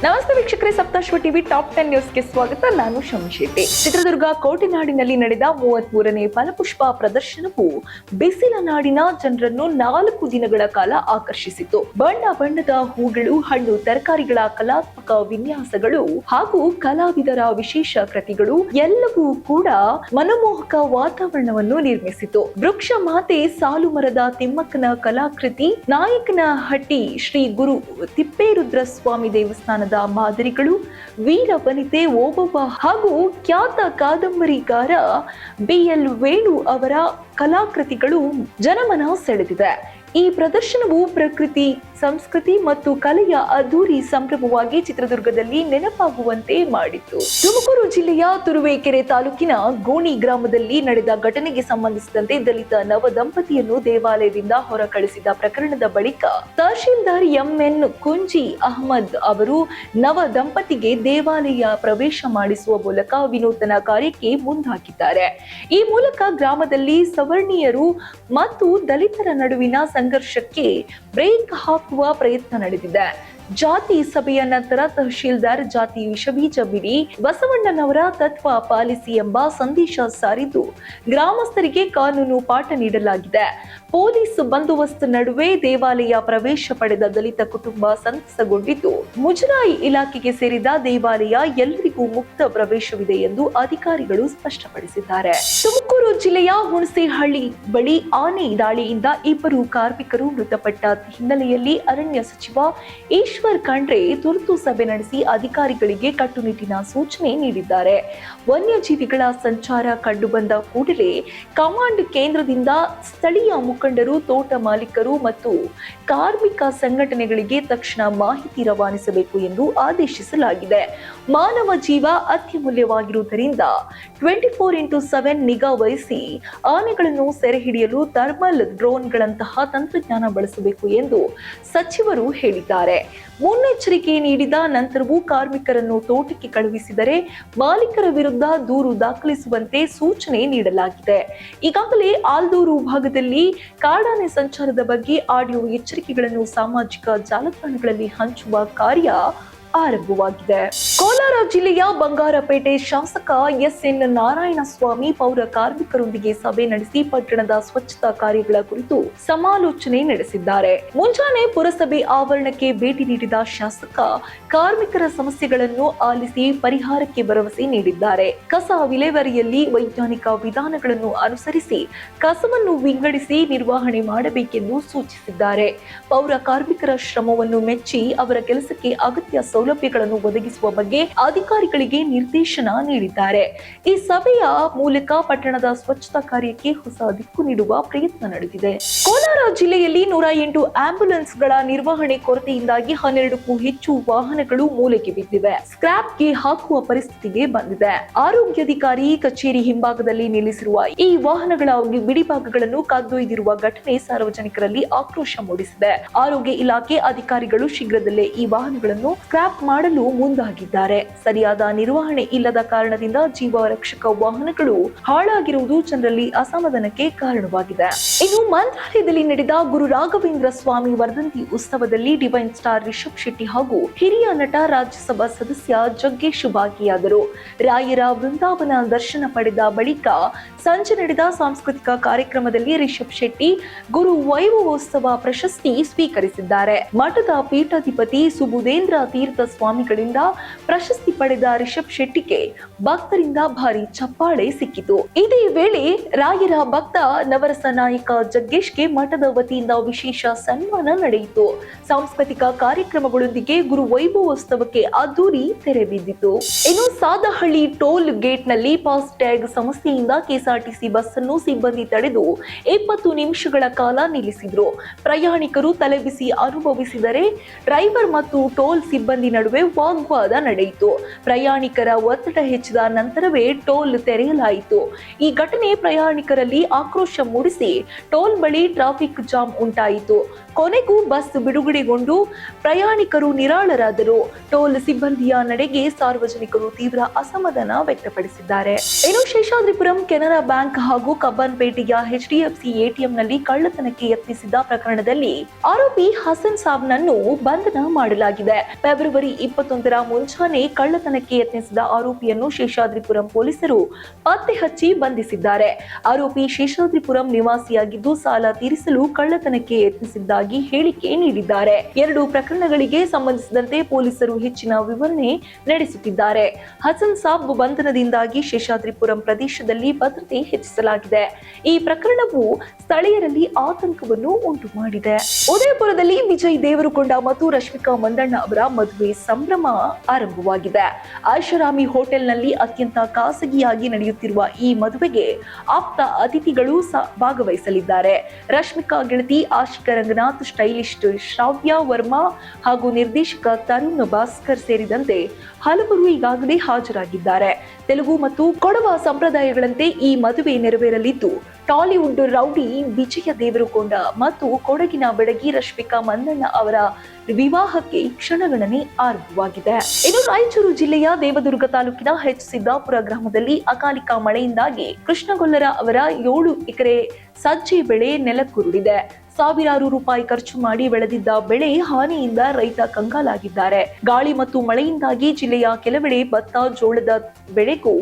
ನಮಸ್ತೆ ವೀಕ್ಷಕರೇ, Saptashwa TV top 10 ನ್ಯೂಸ್ಗೆ ಸ್ವಾಗತ. ನಾನು ಶಮಿ ಶೆಟ್ಟಿ. ಚಿತ್ರದುರ್ಗ ಕೋಟೆನಾಡಿನಲ್ಲಿ ನಡೆದ 33ನೇ ಫಲಪುಷ್ಪ ಪ್ರದರ್ಶನವು ಬಿಸಿಲ ನಾಡಿನ ಜನರನ್ನು 4 ದಿನಗಳ ಕಾಲ ಆಕರ್ಷಿಸಿತು. ಬಣ್ಣ ಬಣ್ಣದ ಹೂಗಳು, ಹಣ್ಣು ತರಕಾರಿಗಳ ಕಲಾತ್ಮಕ ವಿನ್ಯಾಸಗಳು ಹಾಗೂ ಕಲಾವಿದರ ವಿಶೇಷ ಕೃತಿಗಳು ಎಲ್ಲವೂ ಕೂಡ ಮನಮೋಹಕ ವಾತಾವರಣವನ್ನು ನಿರ್ಮಿಸಿತು. ವೃಕ್ಷ ಮಾತೆ ಸಾಲು ಮರದ ತಿಮ್ಮಕ್ಕನ ಕಲಾಕೃತಿ, ನಾಯಕನಹಟ್ಟಿ ಶ್ರೀ ಗುರು ತಿಪ್ಪೇರುದ್ರ ಸ್ವಾಮಿ ದೇವಸ್ಥಾನದ ಮಾದರಿಗಳು, ವೀರ ವನಿತೆ ಓಬವ್ವ ಹಾಗೂ ಖ್ಯಾತ ಕಾದಂಬರಿಗಾರ BL ವೇಣು ಅವರ ಕಲಾಕೃತಿಗಳು ಜನಮನ ಸೆಳೆದಿದೆ. ಈ ಪ್ರದರ್ಶನವು ಪ್ರಕೃತಿ, ಸಂಸ್ಕೃತಿ ಮತ್ತು ಕಲೆಯ ಅದ್ದೂರಿ ಸಂಭ್ರಮವಾಗಿ ಚಿತ್ರದುರ್ಗದಲ್ಲಿ ನೆನಪಾಗುವಂತೆ ಮಾಡಿತು. ತುಮಕೂರು ಜಿಲ್ಲೆಯ ತುರುವೇಕೆರೆ ತಾಲೂಕಿನ ಗೋಣಿ ಗ್ರಾಮದಲ್ಲಿ ನಡೆದ ಘಟನೆಗೆ ಸಂಬಂಧಿಸಿದಂತೆ ದಲಿತ ನವ ದಂಪತಿಯನ್ನು ದೇವಾಲಯದಿಂದ ಹೊರ ಕಳಿಸಿದ ಪ್ರಕರಣದ ಬಳಿಕ ತಹಶೀಲ್ದಾರ್ MN ಕುಂಜಿ ಅಹಮದ್ ಅವರು ನವ ದಂಪತಿಗೆ ದೇವಾಲಯ ಪ್ರವೇಶ ಮಾಡಿಸುವ ಮೂಲಕ ವಿನೂತನ ಕಾರ್ಯಕ್ಕೆ ಮುಂದಾಗಿದ್ದಾರೆ. ಈ ಮೂಲಕ ಗ್ರಾಮದಲ್ಲಿ ಸವರ್ಣೀಯರು ಮತ್ತು ದಲಿತರ ನಡುವಿನ ಸಂಘರ್ಷಕ್ಕೆ ಬ್ರೇಕ್ ಹಾಕುವ ಪ್ರಯತ್ನ ನಡೆದಿದೆ. ಜಾತಿ ಸಭೆಯ ನಂತರ ತಹಶೀಲ್ದಾರ್ ಜಾತಿ ವಿಷಬೀಜ ಬಿಡಿ, ಬಸವಣ್ಣನವರ ತತ್ವ ಪಾಲಿಸಿ ಎಂಬ ಸಂದೇಶ ಸಾರಿದ್ದು ಗ್ರಾಮಸ್ಥರಿಗೆ ಕಾನೂನು ಪಾಠ ನೀಡಲಾಗಿದೆ. ಪೊಲೀಸ್ ಬಂದೋಬಸ್ತ್ ನಡುವೆ ದೇವಾಲಯ ಪ್ರವೇಶ ಪಡೆದ ದಲಿತ ಕುಟುಂಬ ಸಂತಸಗೊಂಡಿದ್ದು, ಮುಜರಾಯಿ ಇಲಾಖೆಗೆ ಸೇರಿದ ದೇವಾಲಯ ಎಲ್ಲರಿಗೂ ಮುಕ್ತ ಪ್ರವೇಶವಿದೆ ಎಂದು ಅಧಿಕಾರಿಗಳು ಸ್ಪಷ್ಟಪಡಿಸಿದ್ದಾರೆ. ತುಮಕೂರು ಜಿಲ್ಲೆಯ ಹುಣಸೇಹಳ್ಳಿ ಬಳಿ ಆನೆ ದಾಳಿಯಿಂದ 2 ಕಾರ್ಮಿಕರು ಮೃತಪಟ್ಟ ಹಿನ್ನೆಲೆಯಲ್ಲಿ ಅರಣ್ಯ ಸಚಿವ ಈಶ್ವರ್ ಖಂಡ್ರೆ ತುರ್ತು ಸಭೆ ನಡೆಸಿ ಅಧಿಕಾರಿಗಳಿಗೆ ಕಟ್ಟುನಿಟ್ಟಿನ ಸೂಚನೆ ನೀಡಿದ್ದಾರೆ. ವನ್ಯಜೀವಿಗಳ ಸಂಚಾರ ಕಂಡುಬಂದ ಕೂಡಲೇ ಕಮಾಂಡ್ ಕೇಂದ್ರದಿಂದ ಸ್ಥಳೀಯ ಮುಖಂಡರು, ತೋಟ ಮಾಲೀಕರು ಮತ್ತು ಕಾರ್ಮಿಕ ಸಂಘಟನೆಗಳಿಗೆ ತಕ್ಷಣ ಮಾಹಿತಿ ರವಾನಿಸಬೇಕು ಎಂದು ಆದೇಶಿಸಲಾಗಿದೆ. ಮಾನವ ಜೀವ ಅತ್ಯಮೂಲ್ಯವಾಗಿರುವುದರಿಂದ 24x7 ನಿಗಾ ವಹಿಸಿ ಆನೆಗಳನ್ನು ಸೆರೆ ಹಿಡಿಯಲು ಥರ್ಮಲ್ ಡ್ರೋನ್ಗಳಂತಹ ತಂತ್ರಜ್ಞಾನ ಬಳಸಬೇಕು ಎಂದು ಸಚಿವರು ಹೇಳಿದ್ದಾರೆ. ಮುನ್ನೆಚ್ಚರಿಕೆ ನೀಡಿದ ನಂತರವೂ ಕಾರ್ಮಿಕರನ್ನು ತೋಟಕ್ಕೆ ಕಳುಹಿಸಿದರೆ ಮಾಲೀಕರ ವಿರುದ್ಧ ದೂರು ದಾಖಲಿಸುವಂತೆ ಸೂಚನೆ ನೀಡಲಾಗಿದೆ. ಈಗಾಗಲೇ ಆಲ್ದೂರು ಭಾಗದಲ್ಲಿ ಕಾಡಾನೆ ಸಂಚಾರದ ಬಗ್ಗೆ ಆಡಿಯೋ ಎಚ್ಚರಿಕೆಗಳನ್ನು ಸಾಮಾಜಿಕ ಜಾಲತಾಣಗಳಲ್ಲಿ ಹಂಚುವ ಕಾರ್ಯ ಆರಂಭವಾಗಿದೆ. ಕೋಲಾರ ಜಿಲ್ಲೆಯ ಬಂಗಾರಪೇಟೆ ಶಾಸಕ SN ನಾರಾಯಣಸ್ವಾಮಿ ಪೌರ ಕಾರ್ಮಿಕರೊಂದಿಗೆ ಸಭೆ ನಡೆಸಿ ಪಟ್ಟಣದ ಸ್ವಚ್ಛತಾ ಕಾರ್ಯಗಳ ಕುರಿತು ಸಮಾಲೋಚನೆ ನಡೆಸಿದ್ದಾರೆ. ಮುಂಜಾನೆ ಪುರಸಭೆ ಆವರಣಕ್ಕೆ ಭೇಟಿ ನೀಡಿದ ಶಾಸಕ ಕಾರ್ಮಿಕರ ಸಮಸ್ಯೆಗಳನ್ನು ಆಲಿಸಿ ಪರಿಹಾರಕ್ಕೆ ಭರವಸೆ ನೀಡಿದ್ದಾರೆ. ಕಸ ವಿಲೇವಾರಿಯಲ್ಲಿ ವೈಜ್ಞಾನಿಕ ವಿಧಾನಗಳನ್ನು ಅನುಸರಿಸಿ ಕಸವನ್ನು ವಿಂಗಡಿಸಿ ನಿರ್ವಹಣೆ ಮಾಡಬೇಕೆಂದು ಸೂಚಿಸಿದ್ದಾರೆ. ಪೌರ ಕಾರ್ಮಿಕರ ಶ್ರಮವನ್ನು ಮೆಚ್ಚಿ ಅವರ ಕೆಲಸಕ್ಕೆ ಅಗತ್ಯ ಸೌಲಭ್ಯಗಳನ್ನು ಒದಗಿಸುವ ಬಗ್ಗೆ ಅಧಿಕಾರಿಗಳಿಗೆ ನಿರ್ದೇಶನ ನೀಡಿದ್ದಾರೆ. ಈ ಸಭೆಯ ಮೂಲಕ ಪಟ್ಟಣದ ಸ್ವಚ್ಛತಾ ಕಾರ್ಯಕ್ಕೆ ಹೊಸ ದಿಕ್ಕು ನೀಡುವ ಪ್ರಯತ್ನ ನಡೆದಿದೆ. ಕೋಲಾರ ಜಿಲ್ಲೆಯಲ್ಲಿ 108 ಆಂಬ್ಯುಲೆನ್ಸ್ಗಳ ನಿರ್ವಹಣೆ ಕೊರತೆಯಿಂದಾಗಿ 12ಕ್ಕೂ ಹೆಚ್ಚು ವಾಹನಗಳು ಮೂಲೆಗೆ ಬಿದ್ದಿವೆ. ಸ್ಕ್ರಾಪ್ಗೆ ಹಾಕುವ ಪರಿಸ್ಥಿತಿಗೆ ಬಂದಿದೆ. ಆರೋಗ್ಯಾಧಿಕಾರಿ ಕಚೇರಿ ಹಿಂಭಾಗದಲ್ಲಿ ನಿಲ್ಲಿಸಿರುವ ಈ ವಾಹನಗಳ ಬಿಡಿಭಾಗಗಳನ್ನು ಕದ್ದೊಯ್ದಿರುವ ಘಟನೆ ಸಾರ್ವಜನಿಕರಲ್ಲಿ ಆಕ್ರೋಶ ಮೂಡಿಸಿದೆ. ಆರೋಗ್ಯ ಇಲಾಖೆ ಅಧಿಕಾರಿಗಳು ಶೀಘ್ರದಲ್ಲೇ ಈ ವಾಹನಗಳನ್ನು ಸ್ಕ್ರಾಪ್ ಮಾಡಲು ಮುಂದಾಗಿದ್ದಾರೆ. ಸರಿಯಾದ ನಿರ್ವಹಣೆ ಇಲ್ಲದ ಕಾರಣದಿಂದ ಜೀವ ರಕ್ಷಕ ವಾಹನಗಳು ಹಾಳಾಗಿರುವುದು ಜನರಲ್ಲಿ ಅಸಮಾಧಾನಕ್ಕೆ ಕಾರಣವಾಗಿದೆ. ಇನ್ನು ಮಂತ್ರಾಲಯದಲ್ಲಿ ನಡೆದ ಗುರು ರಾಘವೇಂದ್ರ ಸ್ವಾಮಿ ವರ್ಧಂತಿ ಉತ್ಸವದಲ್ಲಿ ಡಿವೈನ್ ಸ್ಟಾರ್ ರಿಷಬ್ ಶೆಟ್ಟಿ ಹಾಗೂ ಹಿರಿಯ ನಟ ರಾಜ್ಯಸಭಾ ಸದಸ್ಯ ಜಗ್ಗೇಶ್ ಭಾಗಿಯಾದರು. ರಾಯರ ವೃಂದಾವನ ದರ್ಶನ ಪಡೆದ ಬಳಿಕ ಸಂಜೆ ನಡೆದ ಸಾಂಸ್ಕೃತಿಕ ಕಾರ್ಯಕ್ರಮದಲ್ಲಿ ರಿಷಬ್ ಶೆಟ್ಟಿ ಗುರು ವೈಭವೋತ್ಸವ ಪ್ರಶಸ್ತಿ ಸ್ವೀಕರಿಸಿದ್ದಾರೆ. ಮಠದ ಪೀಠಾಧಿಪತಿ ಸುಬುಧೇಂದ್ರ ತೀರ್ಥ ಸ್ವಾಮಿಗಳಿಂದ ಪ್ರಶಸ್ತಿ ಪಡೆದ ರಿಷಬ್ ಶೆಟ್ಟಿಗೆ ಭಕ್ತರಿಂದ ಭಾರಿ ಚಪ್ಪಾಳೆ ಸಿಕ್ಕಿತು. ಇದೇ ವೇಳೆ ರಾಯರ ಭಕ್ತ ನವರಸ ನಾಯಕ ಜಗ್ಗೇಶ್ಗೆ ಮಠದ ವತಿಯಿಂದ ವಿಶೇಷ ಸನ್ಮಾನ ನಡೆಯಿತು. ಸಾಂಸ್ಕೃತಿಕ ಕಾರ್ಯಕ್ರಮಗಳೊಂದಿಗೆ ಗುರು ವೈಭವೋತ್ಸವಕ್ಕೆ ಅದ್ದೂರಿ ತೆರೆ ಬಿದ್ದಿತು. ಇನ್ನು ಸಾದಹಳ್ಳಿ ಟೋಲ್ ಗೇಟ್ ನಲ್ಲಿ ಫಾಸ್ಟ್ ಟ್ಯಾಗ್ ಸಮಸ್ಯೆಯಿಂದ KSRTC ಬಸ್ ಅನ್ನು ಸಿಬ್ಬಂದಿ ತಡೆದು 20 ನಿಮಿಷಗಳ ಕಾಲ ನಿಲ್ಲಿಸಿದ್ರು. ಪ್ರಯಾಣಿಕರು ತಲೆಬಿಸಿ ಅನುಭವಿಸಿದರೆ ಡ್ರೈವರ್ ಮತ್ತು ಟೋಲ್ ಸಿಬ್ಬಂದಿ ನಡುವೆ ವಾಗ್ವಾದ ನಡೆಯಿತು. ಪ್ರಯಾಣಿಕರ ಒತ್ತಡ ಹೆಚ್ಚಿದ ನಂತರವೇ ಟೋಲ್ ತೆರೆಯಲಾಯಿತು. ಈ ಘಟನೆ ಪ್ರಯಾಣಿಕರಲ್ಲಿ ಆಕ್ರೋಶ ಮೂಡಿಸಿ ಟೋಲ್ ಬಳಿ ಟ್ರಾಫಿಕ್ ಜಾಮ್ ಉಂಟಾಯಿತು. ಕೊನೆಗೂ ಬಸ್ ಬಿಡುಗಡೆಗೊಂಡು ಪ್ರಯಾಣಿಕರು ನಿರಾಳರಾದರು. ಟೋಲ್ ಸಿಬ್ಬಂದಿಯ ನಡೆಗೆ ಸಾರ್ವಜನಿಕರು ತೀವ್ರ ಅಸಮಾಧಾನ ವ್ಯಕ್ತಪಡಿಸಿದ್ದಾರೆ. ಇನ್ನು ಶೇಷಾದ್ರಿಪುರಂ ಕೆನರಾ ಬ್ಯಾಂಕ್ ಹಾಗೂ ಕಬ್ಬನ್ಪೇಟೆಯ ಎಚ್ಡಿಎಫ್ಸಿ ಎಟಿಎಂನಲ್ಲಿ ಕಳ್ಳತನಕ್ಕೆ ಯತ್ನಿಸಿದ್ದ ಪ್ರಕರಣದಲ್ಲಿ ಆರೋಪಿ ಹಸನ್ ಸಾಬ್ನನ್ನು ಬಂಧನ ಮಾಡಲಾಗಿದೆ. ಫೆಬ್ರವರಿ 21ರ ಮುಂಜಾನೆ ಕಳ್ಳತನಕ್ಕೆ ಯತ್ನಿಸಿದ ಆರೋಪಿಯನ್ನು ಶೇಷಾದ್ರಿಪುರಂ ಪೊಲೀಸರು ಪತ್ತೆ ಹಚ್ಚಿ ಬಂಧಿಸಿದ್ದಾರೆ. ಆರೋಪಿ ಶೇಷಾದ್ರಿಪುರಂ ನಿವಾಸಿಯಾಗಿದ್ದು ಸಾಲ ತೀರಿಸಲು ಕಳ್ಳತನಕ್ಕೆ ಯತ್ನಿಸಿದ್ದಾಗಿ ಹೇಳಿಕೆ ನೀಡಿದ್ದಾರೆ. ಎರಡು ಪ್ರಕರಣಗಳಿಗೆ ಸಂಬಂಧಿಸಿದಂತೆ ಪೊಲೀಸರು ಹೆಚ್ಚಿನ ವಿವರಣೆ ನಡೆಸುತ್ತಿದ್ದಾರೆ. ಹಸನ್ ಸಾಬ್ ಬಂಧನದಿಂದಾಗಿ ಶೇಷಾದ್ರಿಪುರಂ ಪ್ರದೇಶದಲ್ಲಿ ಭದ್ರತೆ ಹೆಚ್ಚಿಸಲಾಗಿದೆ. ಈ ಪ್ರಕರಣವು ಸ್ಥಳೀಯರಲ್ಲಿ ಆತಂಕವನ್ನು ಉಂಟು ಮಾಡಿದೆ. ಉದಯಪುರದಲ್ಲಿ ವಿಜಯ್ ದೇವರಕೊಂಡ ಮತ್ತು ರಶ್ಮಿಕಾ ಮಂದಣ್ಣ ಅವರ ಮದುವೆ ಸಂಭ್ರಮ ಆರಂಭವಾಗಿದೆ. ಐಷಾರಾಮಿ ಹೋಟೆಲ್ನಲ್ಲಿ ಅತ್ಯಂತ ಖಾಸಗಿಯಾಗಿ ನಡೆಯುತ್ತಿರುವ ಈ ಮದುವೆಗೆ ಆಪ್ತ ಅತಿಥಿಗಳು ಭಾಗವಹಿಸಲಿದ್ದಾರೆ. ರಶ್ಮಿಕಾ ಗೆಳತಿ ಆಶಿಕಾ ರಂಗನಾಥ್, ಸ್ಟೈಲಿಸ್ಟ್ ಶ್ರಾವ್ಯ ವರ್ಮಾ ಹಾಗೂ ನಿರ್ದೇಶಕ ತರುಣ್ ಭಾಸ್ಕರ್ ಸೇರಿದಂತೆ ಹಲವರು ಈಗಾಗಲೇ ಹಾಜರಾಗಿದ್ದಾರೆ. ತೆಲುಗು ಮತ್ತು ಕೊಡವ ಸಂಪ್ರದಾಯಗಳಂತೆ ಈ ಮದುವೆ ನೆರವೇರಲಿದ್ದು ಟಾಲಿವುಡ್ ರೌಡಿ ವಿಜಯ ದೇವರಕೊಂಡ ಮತ್ತು ಕೊಡಗಿನ ಬೆಡಗಿ ರಶ್ಮಿಕಾ ಮಂದಣ್ಣ ಅವರ ವಿವಾಹಕ್ಕೆ ಕ್ಷಣಗಣನೆ ಆರಂಭವಾಗಿದೆ. ಇನ್ನು ರಾಯಚೂರು ಜಿಲ್ಲೆಯ ದೇವದುರ್ಗ ತಾಲೂಕಿನ ಸಿದ್ದಾಪುರ ಗ್ರಾಮದಲ್ಲಿ ಅಕಾಲಿಕ ಮಳೆಯಿಂದಾಗಿ ಕೃಷ್ಣಗೊಲ್ಲರ ಅವರ 7 ಎಕರೆ ಸಜ್ಜೆ ಬೆಳೆ ನೆಲಕ್ಕುರುಳಿದೆ. ಸಾವಿರಾರು ರೂಪಾಯಿ ಖರ್ಚು ಮಾಡಿ ಬೆಳೆದಿದ್ದ ಬೆಳೆ ಹಾನಿಯಿಂದ ರೈತ ಕಂಗಾಲಾಗಿದ್ದಾರೆ. ಗಾಳಿ ಮತ್ತು ಮಳೆಯಿಂದಾಗಿ ಜಿಲ್ಲೆಯ ಕೆಲವೆಡೆ ಭತ್ತ, ಜೋಳದ ಬೆಳೆಗೂ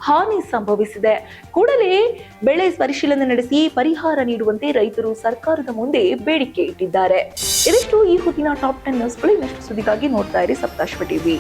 ಹಾನಿ ಸಂಭವಿಸಿದೆ. ಕೂಡಲೇ ಬೆಳೆ ಪರಿಶೀಲನೆ ನಡೆಸಿ ಪರಿಹಾರ ನೀಡುವಂತೆ ರೈತರು ಸರ್ಕಾರದ ಮುಂದೆ ಬೇಡಿಕೆ ಇಟ್ಟಿದ್ದಾರೆ. ಇದಿಷ್ಟು ಈ ಹೊತ್ತಿನ ಟಾಪ್ 10 ನ್ಯೂಸ್ಗಳು. ಇನ್ನಷ್ಟು ಸುದ್ದಿಗಾಗಿ ನೋಡ್ತಾ ಇರಿ ಸಪ್ತಾಶ್ವ ಟಿವಿ.